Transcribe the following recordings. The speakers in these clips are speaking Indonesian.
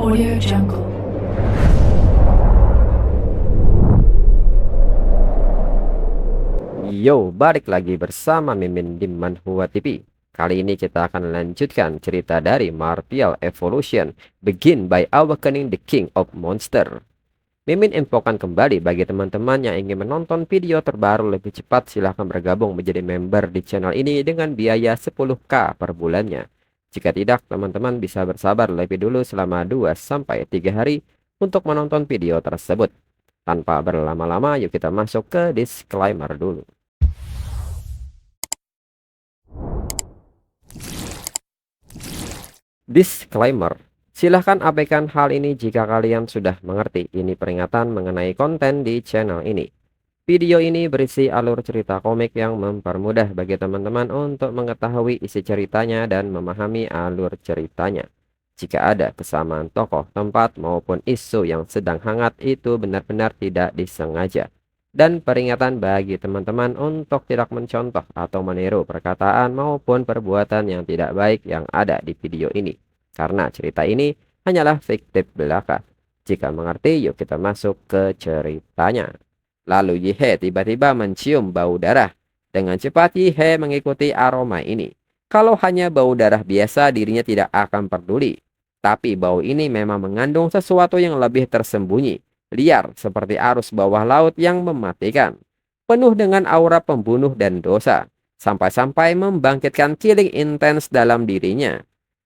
Audio Jungle. Yo, balik lagi bersama Mimin di Manhwa TV. Kali ini kita akan lanjutkan cerita dari Martial Evolution, Begin by Awakening the King of Monster. Mimin infokan kembali bagi teman-teman yang ingin menonton video terbaru lebih cepat, silahkan bergabung menjadi member di channel ini dengan biaya 10k per bulannya. Jika tidak, teman-teman bisa bersabar lebih dulu selama 2-3 hari untuk menonton video tersebut. Tanpa berlama-lama, yuk kita masuk ke disclaimer dulu. Disclaimer, silahkan abaikan hal ini jika kalian sudah mengerti. Ini peringatan mengenai konten di channel ini. Video ini berisi alur cerita komik yang mempermudah bagi teman-teman untuk mengetahui isi ceritanya dan memahami alur ceritanya. Jika ada kesamaan tokoh, tempat, maupun isu yang sedang hangat, itu benar-benar tidak disengaja. Dan peringatan bagi teman-teman untuk tidak mencontoh atau meniru perkataan maupun perbuatan yang tidak baik yang ada di video ini. Karena cerita ini hanyalah fiktif belaka. Jika mengerti, yuk kita masuk ke ceritanya. Lalu Yihe tiba-tiba mencium bau darah. Dengan cepat Yihe mengikuti aroma ini. Kalau hanya bau darah biasa, dirinya tidak akan peduli. Tapi bau ini memang mengandung sesuatu yang lebih tersembunyi, liar seperti arus bawah laut yang mematikan. Penuh dengan aura pembunuh dan dosa, sampai-sampai membangkitkan killing intens dalam dirinya.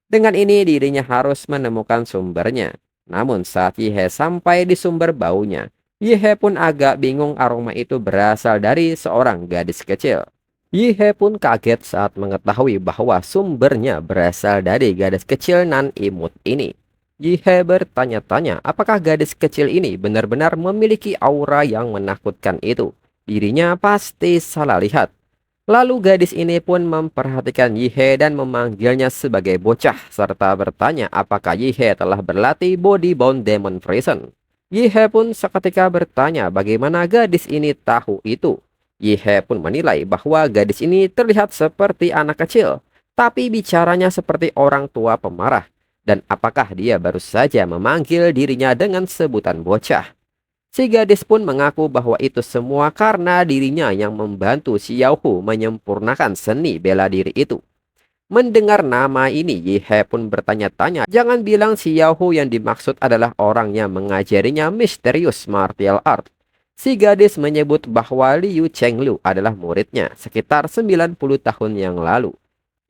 Dengan ini dirinya harus menemukan sumbernya. Namun saat Yihe sampai di sumber baunya, Yihe pun agak bingung aroma itu berasal dari seorang gadis kecil. Yihe pun kaget saat mengetahui bahwa sumbernya berasal dari gadis kecil nan imut ini. Yihe bertanya-tanya apakah gadis kecil ini benar-benar memiliki aura yang menakutkan itu. Dirinya pasti salah lihat. Lalu gadis ini pun memperhatikan Yihe dan memanggilnya sebagai bocah serta bertanya apakah Yihe telah berlatih Body Bound Demon Prison. Yihe pun seketika bertanya bagaimana gadis ini tahu itu. Yihe pun menilai bahwa gadis ini terlihat seperti anak kecil, tapi bicaranya seperti orang tua pemarah. Dan apakah dia baru saja memanggil dirinya dengan sebutan bocah? Si gadis pun mengaku bahwa itu semua karena dirinya yang membantu Xiaohu menyempurnakan seni bela diri itu. Mendengar nama ini, Yihe pun bertanya-tanya, jangan bilang Xiaohu yang dimaksud adalah orang yang mengajarinya misterius martial art. Si gadis menyebut bahwa Liu Chenglu adalah muridnya sekitar 90 tahun yang lalu.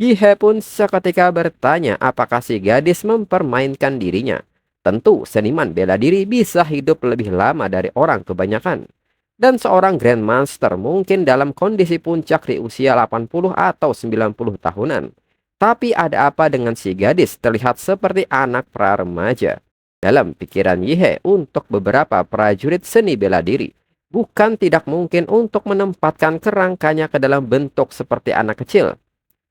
Yihe pun seketika bertanya apakah si gadis mempermainkan dirinya. Tentu seniman bela diri bisa hidup lebih lama dari orang kebanyakan. Dan seorang Grandmaster mungkin dalam kondisi puncak di usia 80 atau 90 tahunan. Tapi ada apa dengan si gadis terlihat seperti anak pra-remaja? Dalam pikiran Yihe, untuk beberapa prajurit seni bela diri, bukan tidak mungkin untuk menempatkan kerangkanya ke dalam bentuk seperti anak kecil.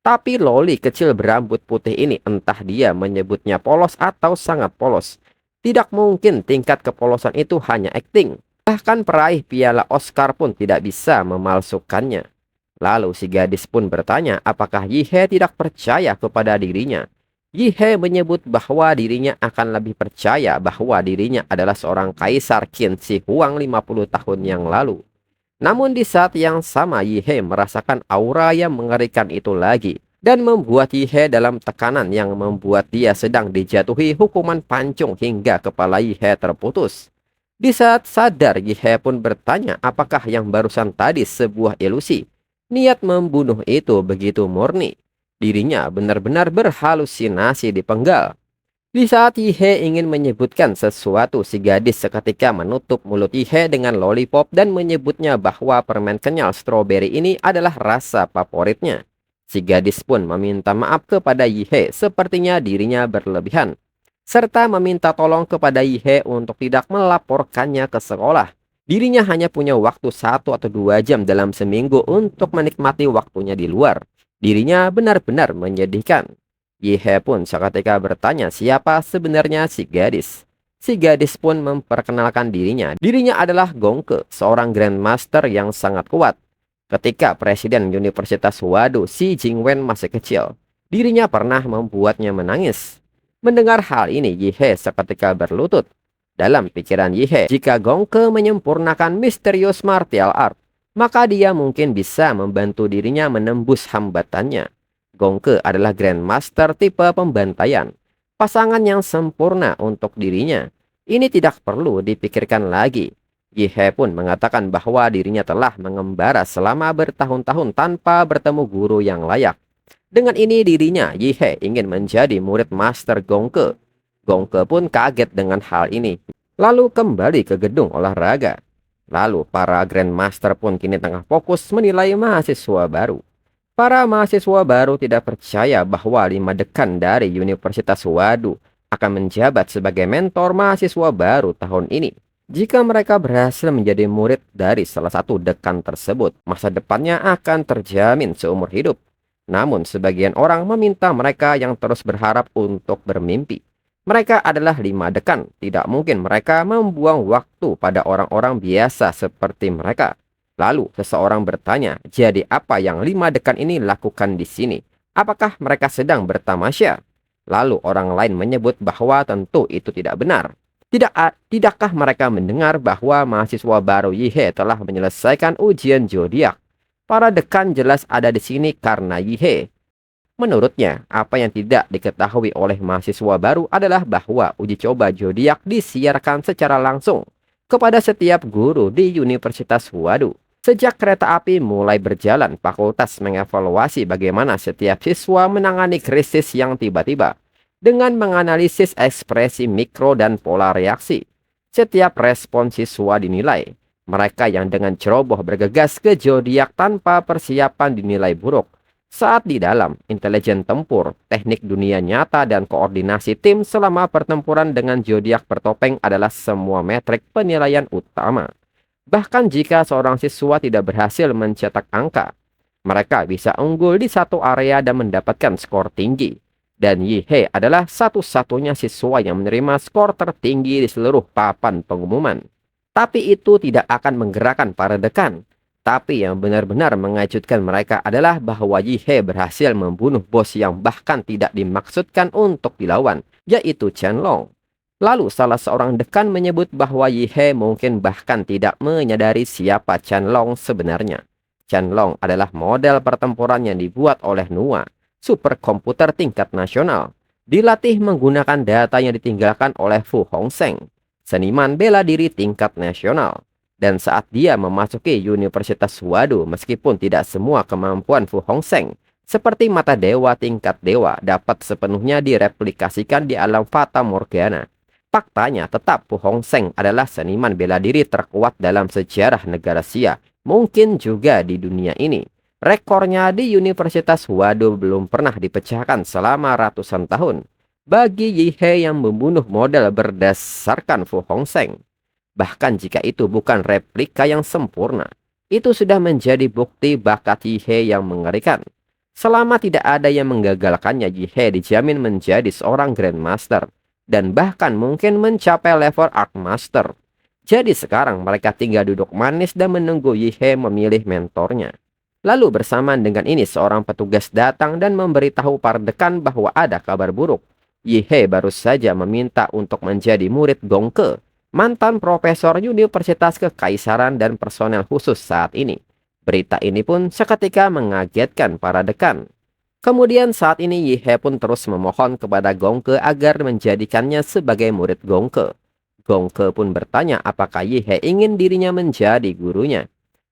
Tapi loli kecil berambut putih ini, entah dia menyebutnya polos atau sangat polos. Tidak mungkin tingkat kepolosan itu hanya akting. Bahkan peraih piala Oscar pun tidak bisa memalsukannya. Lalu si gadis pun bertanya apakah Yihe tidak percaya kepada dirinya. Yihe menyebut bahwa dirinya akan lebih percaya bahwa dirinya adalah seorang kaisar Qin Shi Huang 50 tahun yang lalu. Namun di saat yang sama Yihe merasakan aura yang mengerikan itu lagi. Dan membuat Yihe dalam tekanan yang membuat dia sedang dijatuhi hukuman pancung hingga kepala Yihe terputus. Di saat sadar Yihe pun bertanya apakah yang barusan tadi sebuah ilusi. Niat membunuh itu begitu murni. Dirinya benar-benar berhalusinasi dipenggal. Di saat Yihe ingin menyebutkan sesuatu, si gadis seketika menutup mulut Yihe dengan lollipop dan menyebutnya bahwa permen kenyal stroberi ini adalah rasa favoritnya. Si gadis pun meminta maaf kepada Yihe, sepertinya dirinya berlebihan. Serta meminta tolong kepada Yihe untuk tidak melaporkannya ke sekolah. Dirinya hanya punya waktu 1 atau 2 jam dalam seminggu untuk menikmati waktunya di luar. Dirinya benar-benar menyedihkan. Yihe pun seketika bertanya siapa sebenarnya si gadis. Si gadis pun memperkenalkan dirinya. Dirinya adalah Gongke, seorang Grandmaster yang sangat kuat. Ketika Presiden Universitas Wado, Xi Jingwen masih kecil, dirinya pernah membuatnya menangis. Mendengar hal ini, Yihe seketika berlutut. Dalam pikiran Yihe, jika Gongke menyempurnakan misterius martial art, maka dia mungkin bisa membantu dirinya menembus hambatannya. Gongke adalah Grandmaster tipe pembantaian, pasangan yang sempurna untuk dirinya. Ini tidak perlu dipikirkan lagi. Yihe pun mengatakan bahwa dirinya telah mengembara selama bertahun-tahun tanpa bertemu guru yang layak. Dengan ini dirinya, Yihe ingin menjadi murid Master Gongke. Gongke pun kaget dengan hal ini, lalu kembali ke gedung olahraga. Lalu para Grandmaster pun kini tengah fokus menilai mahasiswa baru. Para mahasiswa baru tidak percaya bahwa 5 dekan dari Universitas Wado akan menjabat sebagai mentor mahasiswa baru tahun ini. Jika mereka berhasil menjadi murid dari salah satu dekan tersebut, masa depannya akan terjamin seumur hidup. Namun sebagian orang meminta mereka yang terus berharap untuk bermimpi. Mereka adalah 5 dekan, tidak mungkin mereka membuang waktu pada orang-orang biasa seperti mereka. Lalu seseorang bertanya, jadi apa yang 5 dekan ini lakukan di sini? Apakah mereka sedang bertamasya? Lalu orang lain menyebut bahwa tentu itu tidak benar. Tidakkah mereka mendengar bahwa mahasiswa baru Yihe telah menyelesaikan ujian zodiak? Para dekan jelas ada di sini karena Yihe. Menurutnya, apa yang tidak diketahui oleh mahasiswa baru adalah bahwa uji coba zodiak disiarkan secara langsung kepada setiap guru di Universitas Wado. Sejak kereta api mulai berjalan, fakultas mengevaluasi bagaimana setiap siswa menangani krisis yang tiba-tiba dengan menganalisis ekspresi mikro dan pola reaksi. Setiap respon siswa dinilai. Mereka yang dengan ceroboh bergegas ke zodiak tanpa persiapan dinilai buruk. Saat di dalam, intelijen tempur, teknik dunia nyata, dan koordinasi tim selama pertempuran dengan zodiak bertopeng adalah semua metrik penilaian utama. Bahkan jika seorang siswa tidak berhasil mencetak angka, mereka bisa unggul di satu area dan mendapatkan skor tinggi. Dan Yihe adalah satu-satunya siswa yang menerima skor tertinggi di seluruh papan pengumuman. Tapi itu tidak akan menggerakkan para dekan. Tapi yang benar-benar mengejutkan mereka adalah bahwa Yihe berhasil membunuh bos yang bahkan tidak dimaksudkan untuk dilawan, yaitu Qianlong. Lalu salah seorang dekan menyebut bahwa Yihe mungkin bahkan tidak menyadari siapa Qianlong sebenarnya. Qianlong adalah model pertempuran yang dibuat oleh NUA, superkomputer tingkat nasional. Dilatih menggunakan data yang ditinggalkan oleh Fu Hongsheng, seniman bela diri tingkat nasional. Dan saat dia memasuki Universitas Wado, meskipun tidak semua kemampuan Fu Hongsheng, seperti mata dewa tingkat dewa, dapat sepenuhnya direplikasikan di alam Fata Morgana. Faktanya tetap Fu Hongsheng adalah seniman bela diri terkuat dalam sejarah negara Xia, mungkin juga di dunia ini. Rekornya di Universitas Wado belum pernah dipecahkan selama ratusan tahun. Bagi Yihe yang membunuh model berdasarkan Fu Hongsheng, bahkan jika itu bukan replika yang sempurna, itu sudah menjadi bukti bakat Yihe yang mengerikan. Selama tidak ada yang menggagalkannya, Yihe dijamin menjadi seorang Grandmaster, dan bahkan mungkin mencapai level Archmaster. Jadi sekarang mereka tinggal duduk manis dan menunggu Yihe memilih mentornya. Lalu bersamaan dengan ini seorang petugas datang dan memberitahu para dekan bahwa ada kabar buruk. Yihe baru saja meminta untuk menjadi murid Gongke, mantan profesor Universitas Kekaisaran dan personel khusus saat ini. Berita ini pun seketika mengagetkan para dekan. Kemudian saat ini Yihe pun terus memohon kepada Gongke agar menjadikannya sebagai murid Gongke. Gongke pun bertanya apakah Yihe ingin dirinya menjadi gurunya.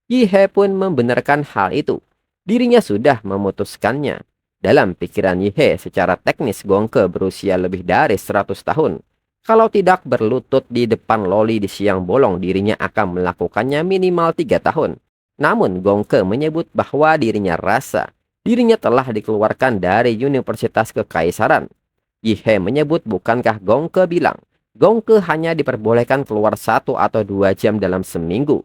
Yihe pun membenarkan hal itu. Dirinya sudah memutuskannya. Dalam pikiran Yihe, secara teknis Gongke berusia lebih dari 100 tahun. Kalau tidak berlutut di depan loli di siang bolong, dirinya akan melakukannya minimal 3 tahun. Namun Gongke menyebut bahwa dirinya telah dikeluarkan dari Universitas Kekaisaran. Yihe menyebut bukankah Gongke bilang, Gongke hanya diperbolehkan keluar 1 atau 2 jam dalam seminggu.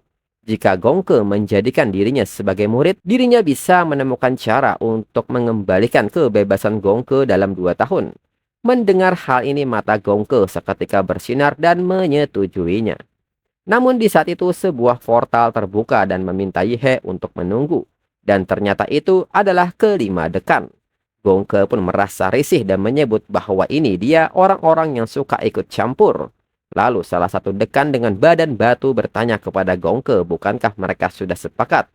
Jika Gongke menjadikan dirinya sebagai murid, dirinya bisa menemukan cara untuk mengembalikan kebebasan Gongke dalam 2 tahun. Mendengar hal ini mata Gongke seketika bersinar dan menyetujuinya. Namun di saat itu sebuah portal terbuka dan meminta Yihe untuk menunggu. Dan ternyata itu adalah kelima dekan. Gongke pun merasa risih dan menyebut bahwa ini dia orang-orang yang suka ikut campur. Lalu salah satu dekan dengan badan batu bertanya kepada Gongke, bukankah mereka sudah sepakat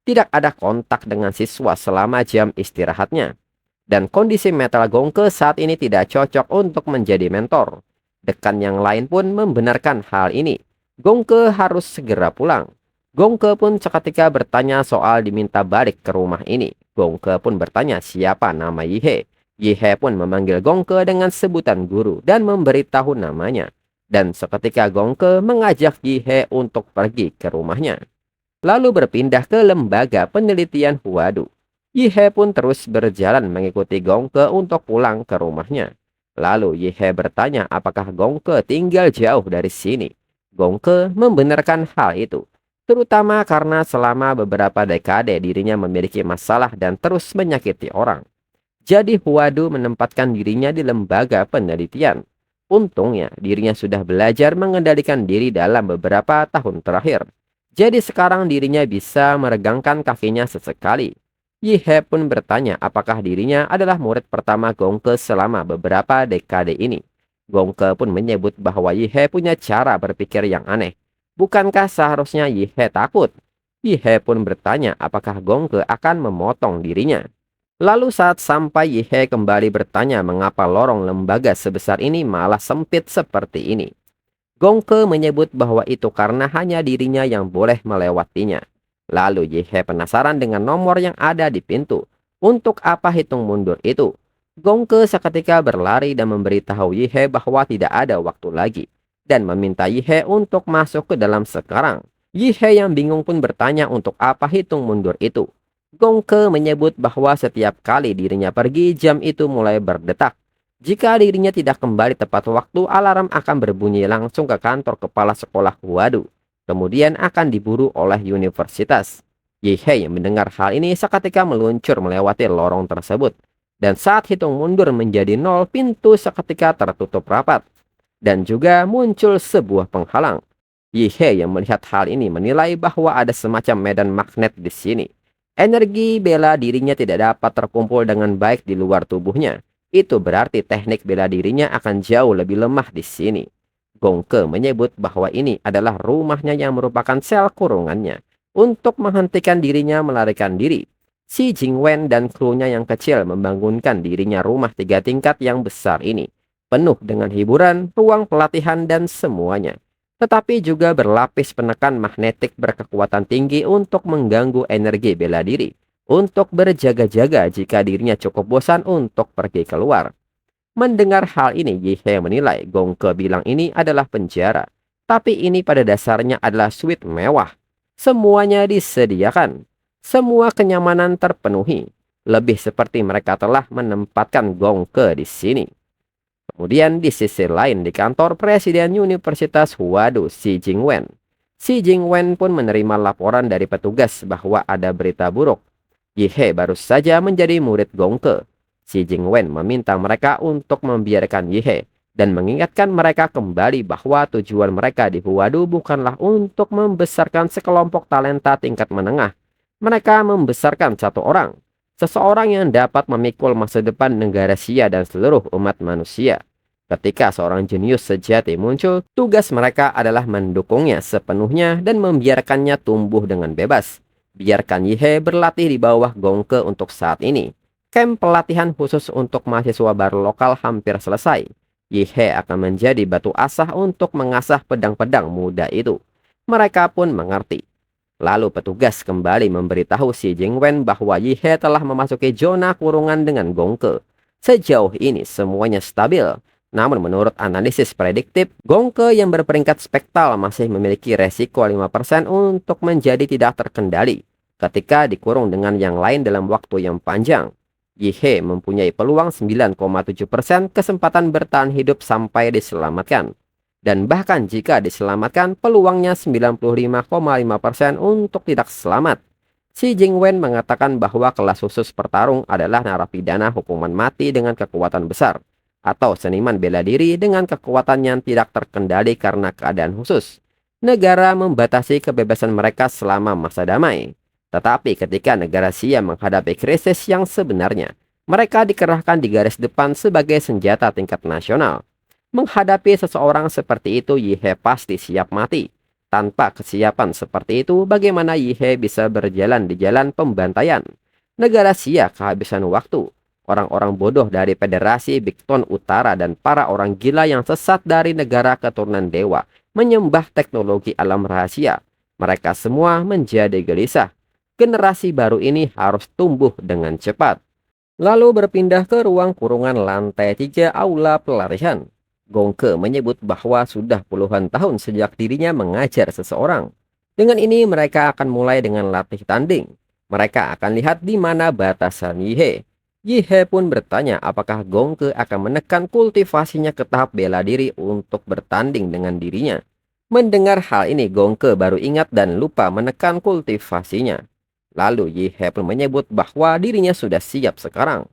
tidak ada kontak dengan siswa selama jam istirahatnya? Dan kondisi mental Gongke saat ini tidak cocok untuk menjadi mentor. Dekan yang lain pun membenarkan hal ini. Gongke harus segera pulang. Gongke pun seketika bertanya soal diminta balik ke rumah ini. Gongke pun bertanya siapa nama Yihe. Yihe pun memanggil Gongke dengan sebutan guru dan memberitahu namanya. Dan seketika Gongke mengajak Yihe untuk pergi ke rumahnya. Lalu berpindah ke lembaga penelitian Huadu. Yihe pun terus berjalan mengikuti Gongke untuk pulang ke rumahnya. Lalu Yihe bertanya apakah Gongke tinggal jauh dari sini. Gongke membenarkan hal itu, terutama karena selama beberapa dekade dirinya memiliki masalah dan terus menyakiti orang. Jadi Huadu menempatkan dirinya di lembaga penelitian. Untungnya dirinya sudah belajar mengendalikan diri dalam beberapa tahun terakhir. Jadi sekarang dirinya bisa meregangkan kakinya sesekali. Yihe pun bertanya apakah dirinya adalah murid pertama Gongke selama beberapa dekade ini. Gongke pun menyebut bahwa Yihe punya cara berpikir yang aneh. Bukankah seharusnya Yihe takut? Yihe pun bertanya apakah Gongke akan memotong dirinya. Lalu saat sampai Yihe kembali bertanya mengapa lorong lembaga sebesar ini malah sempit seperti ini. Gongke menyebut bahwa itu karena hanya dirinya yang boleh melewatinya. Lalu Yihe penasaran dengan nomor yang ada di pintu. Untuk apa hitung mundur itu? Gongke seketika berlari dan memberitahu Yihe bahwa tidak ada waktu lagi. Dan meminta Yihe untuk masuk ke dalam sekarang. Yihe yang bingung pun bertanya untuk apa hitung mundur itu. Gongke menyebut bahwa setiap kali dirinya pergi, jam itu mulai berdetak. Jika dirinya tidak kembali tepat waktu, alarm akan berbunyi langsung ke kantor kepala sekolah Huadu. Kemudian akan diburu oleh universitas. Yihe yang mendengar hal ini seketika meluncur melewati lorong tersebut. Dan saat hitung mundur menjadi 0, pintu seketika tertutup rapat. Dan juga muncul sebuah penghalang. Yihe yang melihat hal ini menilai bahwa ada semacam medan magnet di sini. Energi bela dirinya tidak dapat terkumpul dengan baik di luar tubuhnya. Itu berarti teknik bela dirinya akan jauh lebih lemah di sini. Gongke menyebut bahwa ini adalah rumahnya yang merupakan sel kurungannya. Untuk menghentikan dirinya melarikan diri. Si Jingwen dan krunya yang kecil membangunkan dirinya rumah 3 tingkat yang besar ini. Penuh dengan hiburan, ruang pelatihan dan semuanya. Tetapi juga berlapis penekan magnetik berkekuatan tinggi untuk mengganggu energi bela diri. Untuk berjaga-jaga jika dirinya cukup bosan untuk pergi keluar. Mendengar hal ini, Yihe menilai Gongke bilang ini adalah penjara. Tapi ini pada dasarnya adalah suite mewah. Semuanya disediakan. Semua kenyamanan terpenuhi. Lebih seperti mereka telah menempatkan Gongke di sini. Kemudian di sisi lain di kantor Presiden Universitas Huadu, Si Jingwen. Si Jingwen pun menerima laporan dari petugas bahwa ada berita buruk. Yihe baru saja menjadi murid Gongke. Si Jingwen meminta mereka untuk membiarkan Yihe dan mengingatkan mereka kembali bahwa tujuan mereka di Huadu bukanlah untuk membesarkan sekelompok talenta tingkat menengah. Mereka membesarkan satu orang, seseorang yang dapat memikul masa depan negara Xia dan seluruh umat manusia. Ketika seorang jenius sejati muncul, tugas mereka adalah mendukungnya sepenuhnya dan membiarkannya tumbuh dengan bebas. Biarkan Yihe berlatih di bawah Gongke untuk saat ini. Camp pelatihan khusus untuk mahasiswa baru lokal hampir selesai. Yihe akan menjadi batu asah untuk mengasah pedang-pedang muda itu. Mereka pun mengerti. Lalu petugas kembali memberitahu Si Jingwen bahwa Yihe telah memasuki zona kurungan dengan Gongke. Sejauh ini semuanya stabil. Namun menurut analisis prediktif, Gongke yang berperingkat spektral masih memiliki resiko 5% untuk menjadi tidak terkendali ketika dikurung dengan yang lain dalam waktu yang panjang. Yihe mempunyai peluang 9,7% kesempatan bertahan hidup sampai diselamatkan. Dan bahkan jika diselamatkan, peluangnya 95,5% untuk tidak selamat. Si Jingwen mengatakan bahwa kelas khusus pertarung adalah narapidana hukuman mati dengan kekuatan besar, atau seniman bela diri dengan kekuatan yang tidak terkendali karena keadaan khusus. Negara membatasi kebebasan mereka selama masa damai. Tetapi ketika negara Xia menghadapi krisis yang sebenarnya, Mereka dikerahkan di garis depan sebagai senjata tingkat nasional. Menghadapi seseorang seperti itu, Yihe pasti siap mati. Tanpa kesiapan seperti itu, bagaimana Yihe bisa berjalan di jalan pembantaian? Negara Xia kehabisan waktu. Orang-orang bodoh dari Federasi Bigton Utara dan para orang gila yang sesat dari negara keturunan dewa menyembah teknologi alam rahasia. Mereka semua menjadi gelisah. Generasi baru ini harus tumbuh dengan cepat. Lalu berpindah ke ruang kurungan lantai 3 aula pelarian. Gongke menyebut bahwa sudah puluhan tahun sejak dirinya mengajar seseorang. Dengan ini mereka akan mulai dengan latih tanding. Mereka akan lihat di mana batasan Yihe. Yihe pun bertanya apakah Gongke akan menekan kultivasinya ke tahap bela diri untuk bertanding dengan dirinya. Mendengar hal ini, Gongke baru ingat dan lupa menekan kultivasinya. Lalu Yihe pun menyebut bahwa dirinya sudah siap sekarang.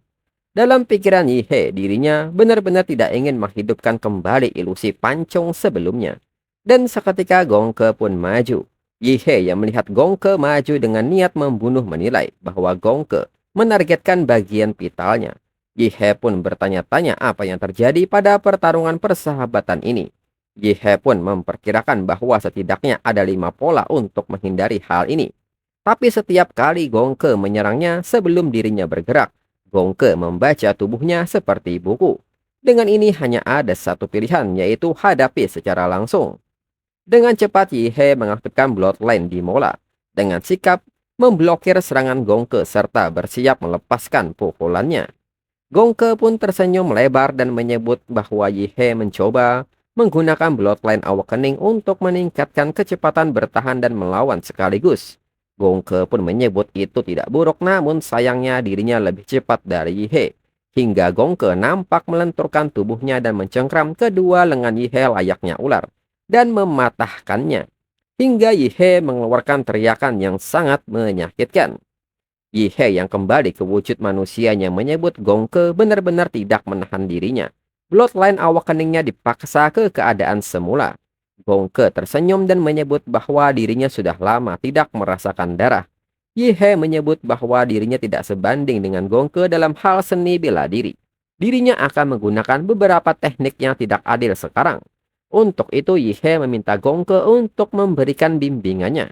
Dalam pikiran Yihe, dirinya benar-benar tidak ingin menghidupkan kembali ilusi pancong sebelumnya. Dan seketika Gongke pun maju. Yihe yang melihat Gongke maju dengan niat membunuh menilai bahwa Gongke menargetkan bagian vitalnya. Yihe pun bertanya-tanya apa yang terjadi pada pertarungan persahabatan ini. Yihe pun memperkirakan bahwa setidaknya ada 5 pola untuk menghindari hal ini. Tapi setiap kali Gongke menyerangnya sebelum dirinya bergerak, Gongke membaca tubuhnya seperti buku. Dengan ini hanya ada satu pilihan, yaitu hadapi secara langsung. Dengan cepat Yihe mengaktifkan Bloodline di Mola. Dengan sikap memblokir serangan Gongke serta bersiap melepaskan pukulannya. Gongke pun tersenyum lebar dan menyebut bahwa Yihe mencoba menggunakan Bloodline Awakening untuk meningkatkan kecepatan bertahan dan melawan sekaligus. Gongke pun menyebut itu tidak buruk, namun sayangnya dirinya lebih cepat dari Yihe. Hingga Gongke nampak melenturkan tubuhnya dan mencengkram kedua lengan Yihe layaknya ular dan mematahkannya. Hingga Yihe mengeluarkan teriakan yang sangat menyakitkan. Yihe yang kembali ke wujud manusianya menyebut Gongke benar-benar tidak menahan dirinya. Bloodline Awakeningnya dipaksa ke keadaan semula. Gongke tersenyum dan menyebut bahwa dirinya sudah lama tidak merasakan darah. Yihe menyebut bahwa dirinya tidak sebanding dengan Gongke dalam hal seni bela diri. Dirinya akan menggunakan beberapa teknik yang tidak adil sekarang. Untuk itu Yihe meminta Gongke untuk memberikan bimbingannya.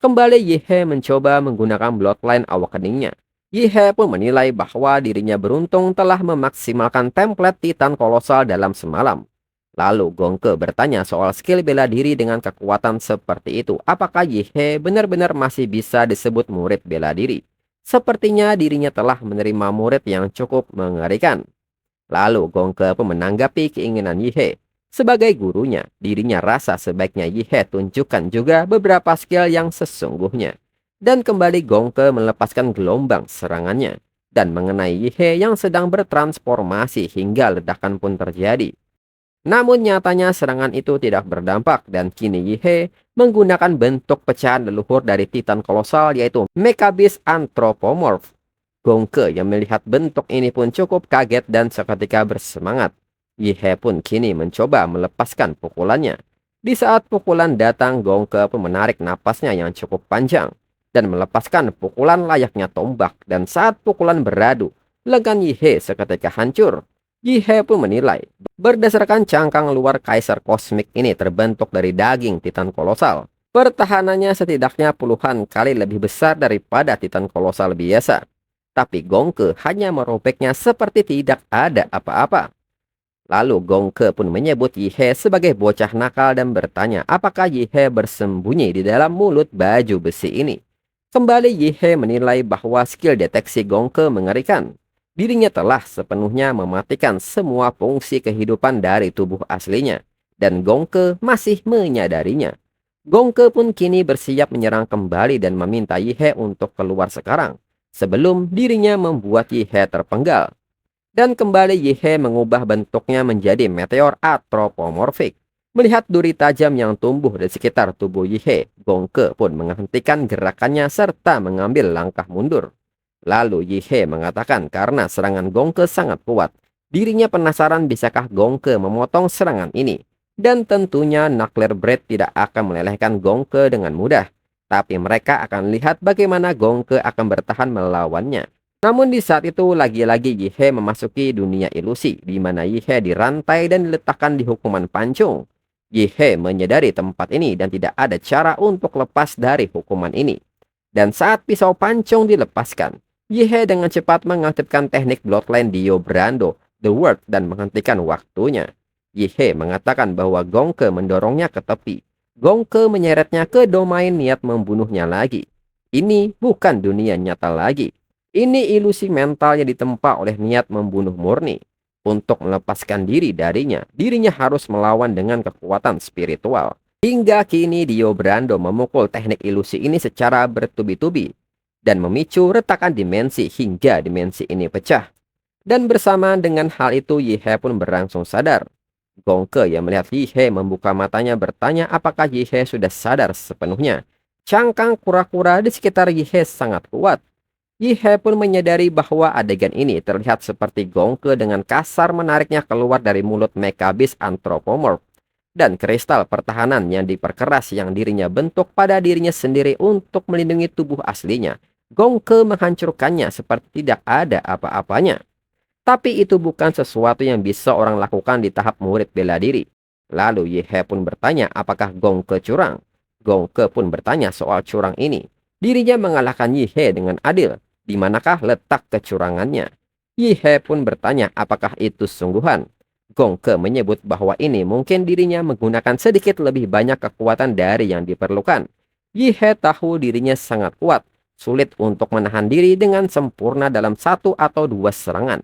Kembali Yihe mencoba menggunakan Bloodline Awakeningnya. Yihe pun menilai bahwa dirinya beruntung telah memaksimalkan template Titan Kolosal dalam semalam. Lalu Gongke bertanya soal skill bela diri dengan kekuatan seperti itu. Apakah Yihe benar-benar masih bisa disebut murid bela diri? Sepertinya dirinya telah menerima murid yang cukup mengerikan. Lalu Gongke pun menanggapi keinginan Yihe. Sebagai gurunya, dirinya rasa sebaiknya Yihe tunjukkan juga beberapa skill yang sesungguhnya. Dan kembali Gongke melepaskan gelombang serangannya. Dan mengenai Yihe yang sedang bertransformasi hingga ledakan pun terjadi. Namun nyatanya serangan itu tidak berdampak dan kini Yihe menggunakan bentuk pecahan leluhur dari Titan Kolosal yaitu Mecha Beast Anthropomorph. Gongke yang melihat bentuk ini pun cukup kaget dan seketika bersemangat. Yihe pun kini mencoba melepaskan pukulannya. Di saat pukulan datang, Gongke pun menarik napasnya yang cukup panjang dan melepaskan pukulan layaknya tombak. Dan saat pukulan beradu, lengan Yihe seketika hancur. Yihe pun menilai, berdasarkan cangkang luar Kaisar Kosmik ini terbentuk dari daging Titan Kolosal. Pertahanannya setidaknya puluhan kali lebih besar daripada Titan Kolosal biasa. Tapi Gongke hanya merobeknya seperti tidak ada apa-apa. Lalu Gongke pun menyebut Yihe sebagai bocah nakal dan bertanya apakah Yihe bersembunyi di dalam mulut baju besi ini. Kembali Yihe menilai bahwa skill deteksi Gongke mengerikan. Dirinya telah sepenuhnya mematikan semua fungsi kehidupan dari tubuh aslinya. Dan Gongke masih menyadarinya. Gongke pun kini bersiap menyerang kembali dan meminta Yihe untuk keluar sekarang. Sebelum dirinya membuat Yihe terpenggal. Dan kembali Yihe mengubah bentuknya menjadi meteor anthropomorphic. Melihat duri tajam yang tumbuh di sekitar tubuh Yihe, Gongke pun menghentikan gerakannya serta mengambil langkah mundur. Lalu Yihe mengatakan karena serangan Gongke sangat kuat, dirinya penasaran bisakah Gongke memotong serangan ini. Dan tentunya Knuckler Bread tidak akan melelehkan Gongke dengan mudah. Tapi mereka akan lihat bagaimana Gongke akan bertahan melawannya. Namun di saat itu lagi-lagi Yihe memasuki dunia ilusi, di mana Yihe dirantai dan diletakkan di hukuman pancung. Yihe menyadari tempat ini dan tidak ada cara untuk lepas dari hukuman ini. Dan saat pisau pancung dilepaskan, Yihe dengan cepat mengaktifkan teknik Bloodline Dio Brando, The Word, dan menghentikan waktunya. Yihe mengatakan bahwa Gongke mendorongnya ke tepi. Gongke menyeretnya ke domain niat membunuhnya lagi. Ini bukan dunia nyata lagi. Ini ilusi mental yang ditempa oleh niat membunuh murni. Untuk melepaskan diri darinya, dirinya harus melawan dengan kekuatan spiritual. Hingga kini Dio Brando memukul teknik ilusi ini secara bertubi-tubi dan memicu retakan dimensi hingga dimensi ini pecah. Dan bersamaan dengan hal itu Yihe pun berangsung sadar. Gongke yang melihat Yihe membuka matanya bertanya apakah Yihe sudah sadar sepenuhnya. Cangkang kura-kura di sekitar Yihe sangat kuat. Yihe pun menyadari bahwa adegan ini terlihat seperti Gongke dengan kasar menariknya keluar dari mulut Mekabis Anthropomorph. Dan kristal pertahanan yang diperkeras yang dirinya bentuk pada dirinya sendiri untuk melindungi tubuh aslinya. Gongke menghancurkannya seperti tidak ada apa-apanya. Tapi itu bukan sesuatu yang bisa orang lakukan di tahap murid bela diri. Lalu Yihe pun bertanya apakah Gongke curang. Gongke pun bertanya soal curang ini. Dirinya mengalahkan Yihe dengan adil. Di manakah letak kecurangannya? Yihe pun bertanya apakah itu sungguhan. Gongke menyebut bahwa ini mungkin dirinya menggunakan sedikit lebih banyak kekuatan dari yang diperlukan. Yihe tahu dirinya sangat kuat, sulit untuk menahan diri dengan sempurna dalam satu atau dua serangan.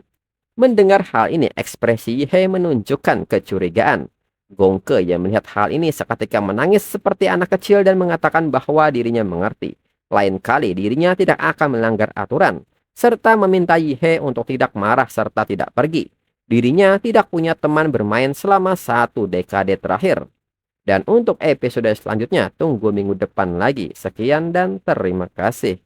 Mendengar hal ini, ekspresi Yihe menunjukkan kecurigaan. Gongke yang melihat hal ini seketika menangis seperti anak kecil dan mengatakan bahwa dirinya mengerti. Lain kali dirinya tidak akan melanggar aturan, serta meminta Yihe untuk tidak marah serta tidak pergi. Dirinya tidak punya teman bermain selama 1 dekade terakhir. Dan untuk episode selanjutnya, tunggu minggu depan lagi. Sekian dan terima kasih.